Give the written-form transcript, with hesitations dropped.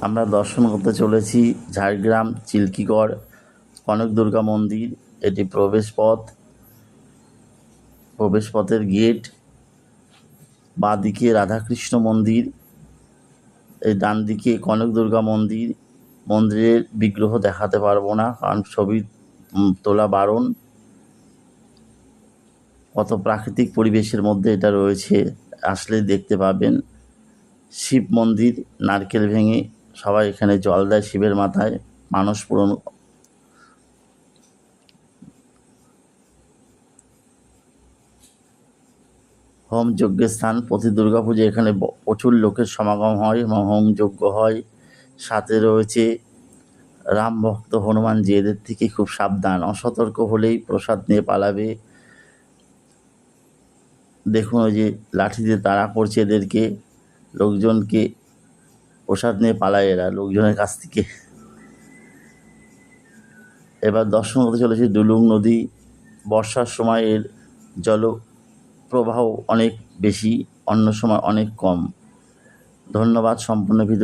আমরা দর্শন করতে চলেছি ঝাড়গ্রাম চিল্কিগড় কনক দুর্গা মন্দির। এটি প্রবেশপথের গেট। বাঁদিকে রাধাকৃষ্ণ মন্দির, এই ডান দিকে কনক দুর্গা মন্দির। মন্দিরের বিগ্রহ দেখাতে পারবো না, কারণ ছবি তোলা বারণ। কত প্রাকৃতিক পরিবেশের মধ্যে এটা রয়েছে, আসলে দেখতে পাবেন। শিব মন্দির, নারকেল ভেঙে সবাই এখানে জল দেয় শিবের মাথায়, মানস পূরণ। হোম যজ্ঞের স্থান। প্রতি দুর্গাপুজো এখানে প্রচুর লোকের সমাগম হয় এবং হোম যজ্ঞ হয়। সাথে রয়েছে রাম ভক্ত হনুমানজি, এদের থেকে খুব সাবধান, অসতর্ক হলেই প্রসাদ নিয়ে পালাবে। দেখুন ওই যে লাঠি দিয়ে তাড়া করছে এদেরকে, লোকজনকে প্রসাদ নিয়ে পালায় এরা লোকজনের কাছ থেকে। এবার দর্শন করতে চলেছি ডুলুং নদী। বর্ষার সময় এর জলপ্রবাহ অনেক বেশি, অন্য সময় অনেক কম। ধন্যবাদ। সম্পূর্ণ ভিডিও